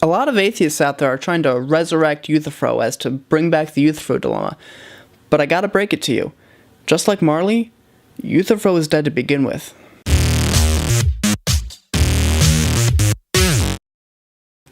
A lot of atheists out there are trying to resurrect Euthyphro as to bring back the Euthyphro dilemma. But I gotta break it to you. Just like Marley, Euthyphro is dead to begin with.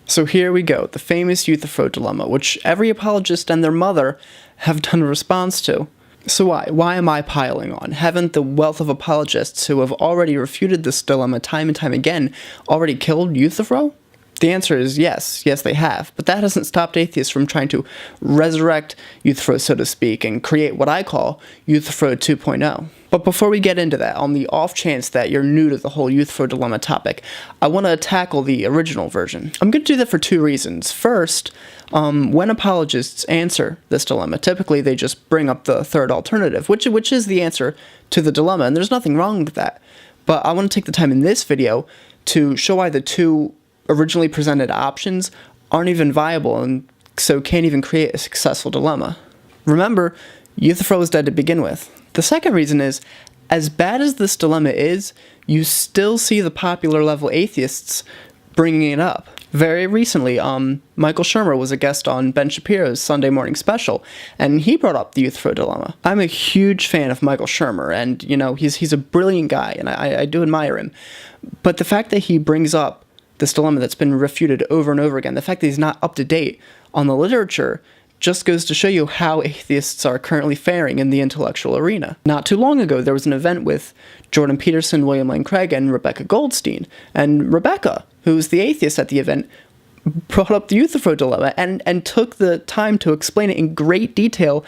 So here we go, the famous Euthyphro dilemma, which every apologist and their mother have done a response to. So why am I piling on? Haven't the wealth of apologists who have already refuted this dilemma time and time again already killed Euthyphro? The answer is yes, they have, but that hasn't stopped atheists from trying to resurrect Euthyphro, so to speak, and create what I call Euthyphro 2.0. But before we get into that, on the off chance that you're new to the whole Euthyphro dilemma topic, I want to tackle the original version. I'm going to do that for two reasons. First, when apologists answer this dilemma, typically they just bring up the third alternative, which is the answer to the dilemma, and there's nothing wrong with that. But I want to take the time in this video to show why the two originally presented options aren't even viable and so can't even create a successful dilemma. Remember, Euthyphro was dead to begin with. The second reason is, as bad as this dilemma is, you still see the popular level atheists bringing it up. Very recently, Michael Shermer was a guest on Ben Shapiro's Sunday Morning Special, and he brought up the Euthyphro dilemma. I'm a huge fan of Michael Shermer, and, you know, he's a brilliant guy, and I do admire him. But the fact that he brings up this dilemma that's been refuted over and over again, the fact that he's not up to date on the literature, just goes to show you how atheists are currently faring in the intellectual arena. Not too long ago, there was an event with Jordan Peterson, William Lane Craig, and Rebecca Goldstein. And Rebecca, who was the atheist at the event, brought up the Euthyphro dilemma and took the time to explain it in great detail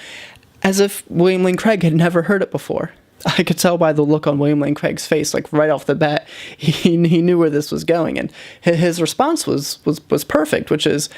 as if William Lane Craig had never heard it before. I could tell by the look on William Lane Craig's face, like right off the bat, he knew where this was going, and his response was perfect, which is,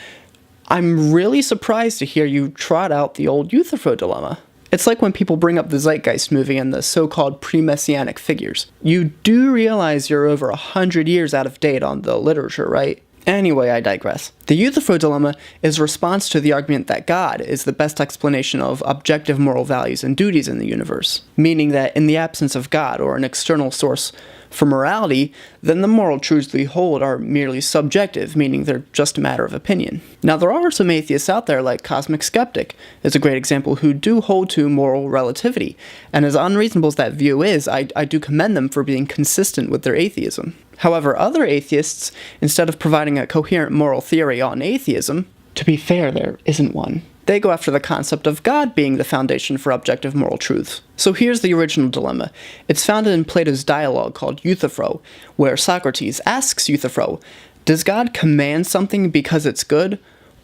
I'm really surprised to hear you trot out the old Euthyphro dilemma. It's like when people bring up the Zeitgeist movie and the so-called pre-messianic figures. You do realize you're over 100 years out of date on the literature, right? Anyway, I digress. The Euthyphro dilemma is a response to the argument that God is the best explanation of objective moral values and duties in the universe, meaning that in the absence of God or an external source for morality, then the moral truths we hold are merely subjective, meaning they're just a matter of opinion. Now, there are some atheists out there, like Cosmic Skeptic is a great example, who do hold to moral relativity, and as unreasonable as that view is, I do commend them for being consistent with their atheism. However, other atheists, instead of providing a coherent moral theory on atheism, to be fair, there isn't one, they go after the concept of God being the foundation for objective moral truths. So here's the original dilemma. It's founded in Plato's dialogue called Euthyphro, where Socrates asks Euthyphro, does God command something because it's good,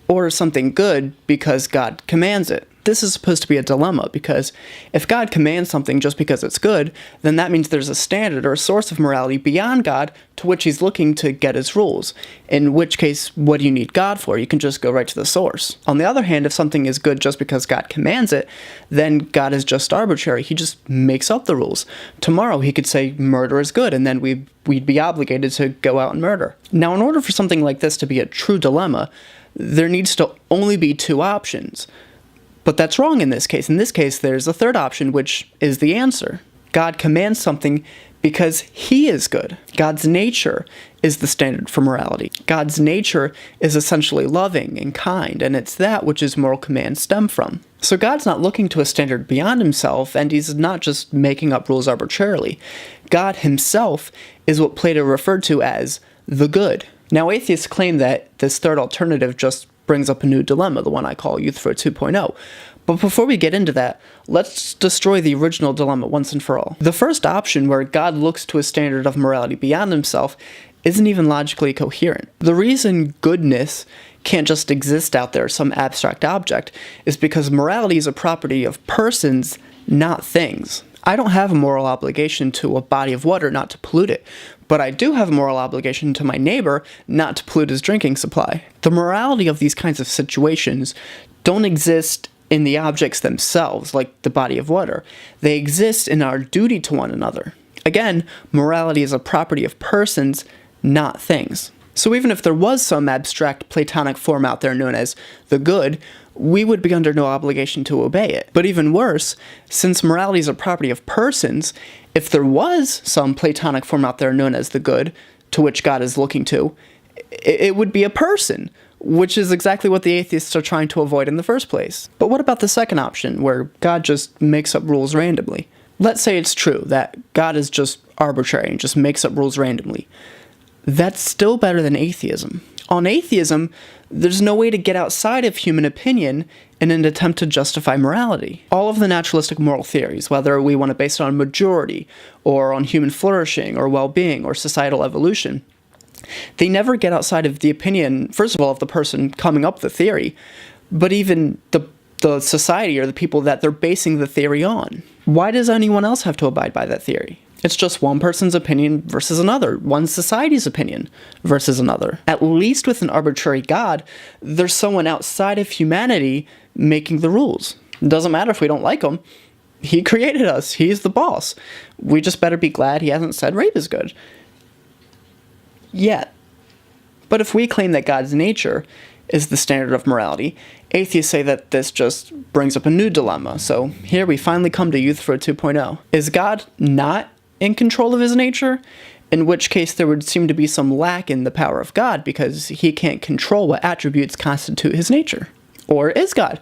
or is something good because God commands it? This is supposed to be a dilemma, because if God commands something just because it's good, then that means there's a standard or a source of morality beyond God to which he's looking to get his rules. In which case, what do you need God for? You can just go right to the source. On the other hand, if something is good just because God commands it, then God is just arbitrary. He just makes up the rules. Tomorrow he could say murder is good, and then we'd be obligated to go out and murder. Now, in order for something like this to be a true dilemma, there needs to only be two options. But that's wrong in this case. In this case, there's a third option, which is the answer. God commands something because he is good. God's nature is the standard for morality. God's nature is essentially loving and kind, and it's that which his moral commands stem from. So God's not looking to a standard beyond himself, and he's not just making up rules arbitrarily. God himself is what Plato referred to as the good. Now, atheists claim that this third alternative just brings up a new dilemma, the one I call Euthyphro 2.0. But before we get into that, let's destroy the original dilemma once and for all. The first option, where God looks to a standard of morality beyond himself, isn't even logically coherent. The reason goodness can't just exist out there, some abstract object, is because morality is a property of persons, not things. I don't have a moral obligation to a body of water not to pollute it, but I do have a moral obligation to my neighbor not to pollute his drinking supply. The morality of these kinds of situations don't exist in the objects themselves, like the body of water. They exist in our duty to one another. Again, morality is a property of persons, not things. So even if there was some abstract Platonic form out there known as the good, we would be under no obligation to obey it. But even worse, since morality is a property of persons, if there was some Platonic form out there known as the good, to which God is looking to, it would be a person, which is exactly what the atheists are trying to avoid in the first place. But what about the second option, where God just makes up rules randomly? Let's say it's true that God is just arbitrary and just makes up rules randomly. That's still better than atheism. On atheism, there's no way to get outside of human opinion in an attempt to justify morality. All of the naturalistic moral theories, whether we want to base it on majority, or on human flourishing, or well-being, or societal evolution, they never get outside of the opinion, first of all, of the person coming up with the theory, but even the society or the people that they're basing the theory on. Why does anyone else have to abide by that theory? It's just one person's opinion versus another, one society's opinion versus another. At least with an arbitrary God, there's someone outside of humanity making the rules. It doesn't matter if we don't like him. He created us. He's the boss. We just better be glad he hasn't said rape is good. Yet. But if we claim that God's nature is the standard of morality, atheists say that this just brings up a new dilemma. So here we finally come to Euthyphro 2.0. Is God not in control of his nature? In which case there would seem to be some lack in the power of God because he can't control what attributes constitute his nature. Or is God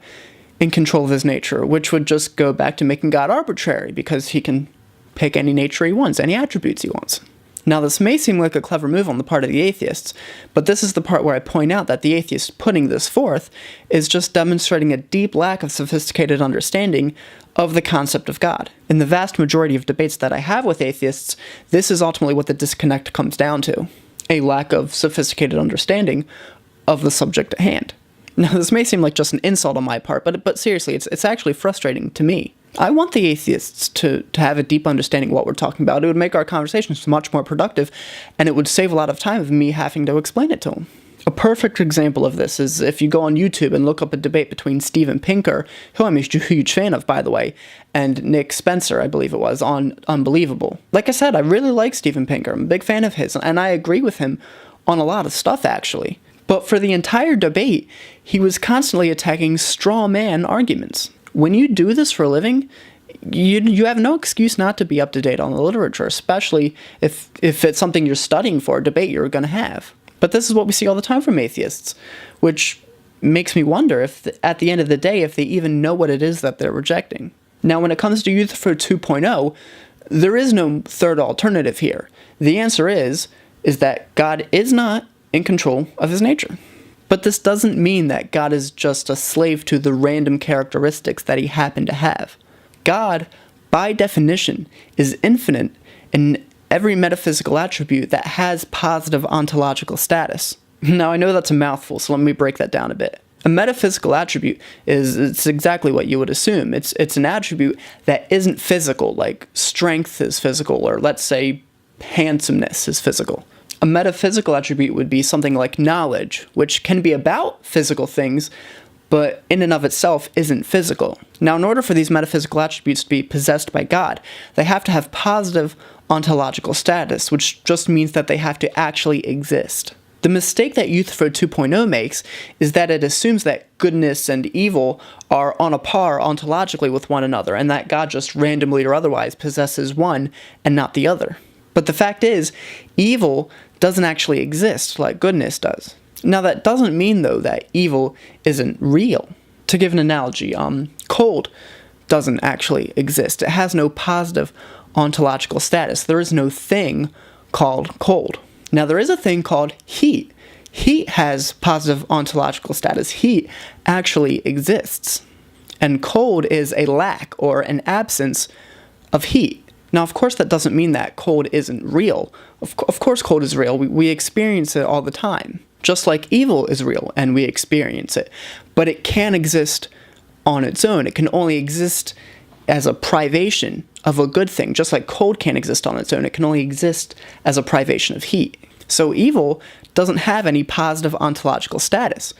in control of his nature, which would just go back to making God arbitrary because he can pick any nature he wants, any attributes he wants. Now, this may seem like a clever move on the part of the atheists, but this is the part where I point out that the atheist putting this forth is just demonstrating a deep lack of sophisticated understanding of the concept of God. In the vast majority of debates that I have with atheists, this is ultimately what the disconnect comes down to: a lack of sophisticated understanding of the subject at hand. Now, this may seem like just an insult on my part, but seriously, it's actually frustrating to me. I want the atheists to have a deep understanding of what we're talking about. It would make our conversations much more productive, and it would save a lot of time of me having to explain it to them. A perfect example of this is if you go on YouTube and look up a debate between Steven Pinker, who I'm a huge fan of, by the way, and Nick Spencer, I believe it was, on Unbelievable. Like I said, I really like Steven Pinker. I'm a big fan of his, and I agree with him on a lot of stuff, actually. But for the entire debate, he was constantly attacking straw man arguments. When you do this for a living, you have no excuse not to be up to date on the literature, especially if it's something you're studying for, a debate you're going to have. But this is what we see all the time from atheists, which makes me wonder if, at the end of the day, if they even know what it is that they're rejecting. Now, when it comes to Euthyphro 2.0, there is no third alternative here. The answer is that God is not in control of his nature. But this doesn't mean that God is just a slave to the random characteristics that he happened to have. God, by definition, is infinite in every metaphysical attribute that has positive ontological status. Now, I know that's a mouthful, so let me break that down a bit. A metaphysical attribute it's exactly what you would assume. It's an attribute that isn't physical, like strength is physical, or let's say handsomeness is physical. A metaphysical attribute would be something like knowledge, which can be about physical things, but in and of itself isn't physical. Now, in order for these metaphysical attributes to be possessed by God, they have to have positive ontological status, which just means that they have to actually exist. The mistake that Euthyphro 2.0 makes is that it assumes that goodness and evil are on a par ontologically with one another, and that God just randomly or otherwise possesses one and not the other. But the fact is, evil doesn't actually exist like goodness does. Now, that doesn't mean, though, that evil isn't real. To give an analogy, cold doesn't actually exist. It has no positive ontological status. There is no thing called cold. Now, there is a thing called heat. Heat has positive ontological status. Heat actually exists. And cold is a lack or an absence of heat. Now, of course, that doesn't mean that cold isn't real. Of course, cold is real. We experience it all the time. Just like evil is real, and we experience it. But it can't exist on its own. It can only exist as a privation of a good thing. Just like cold can't exist on its own, it can only exist as a privation of heat. So evil doesn't have any positive ontological status,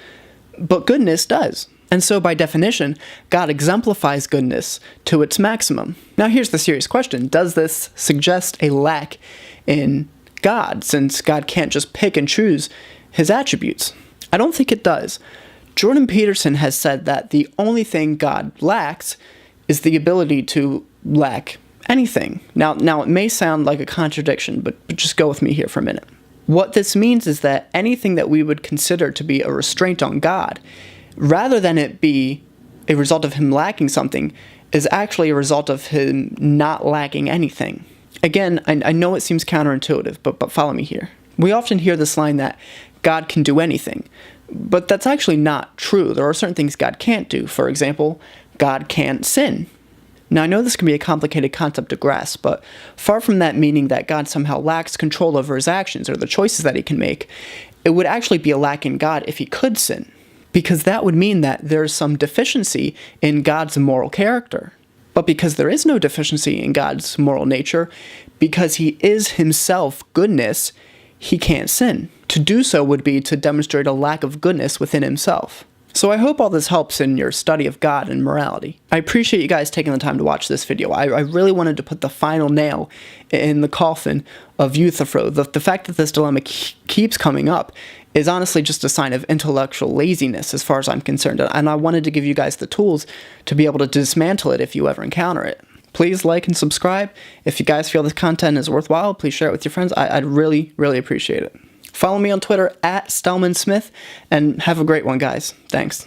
but goodness does. And so, by definition, God exemplifies goodness to its maximum. Now, here's the serious question. Does this suggest a lack in God, since God can't just pick and choose his attributes? I don't think it does. Jordan Peterson has said that the only thing God lacks is the ability to lack anything. Now it may sound like a contradiction, but just go with me here for a minute. What this means is that anything that we would consider to be a restraint on God, rather than it be a result of him lacking something, is actually a result of him not lacking anything. Again, I know it seems counterintuitive, but follow me here. We often hear this line that God can do anything, but that's actually not true. There are certain things God can't do. For example, God can't sin. Now, I know this can be a complicated concept to grasp, but far from that meaning that God somehow lacks control over his actions or the choices that he can make, it would actually be a lack in God if he could sin, because that would mean that there's some deficiency in God's moral character. But because there is no deficiency in God's moral nature, because he is himself goodness, he can't sin. To do so would be to demonstrate a lack of goodness within himself. So I hope all this helps in your study of God and morality. I appreciate you guys taking the time to watch this video. I really wanted to put the final nail in the coffin of Euthyphro. The fact that this dilemma keeps coming up is honestly just a sign of intellectual laziness as far as I'm concerned, and I wanted to give you guys the tools to be able to dismantle it if you ever encounter it. Please like and subscribe. If you guys feel this content is worthwhile, please share it with your friends. I'd really, really appreciate it. Follow me on Twitter @StelmanSmith, and have a great one, guys. Thanks.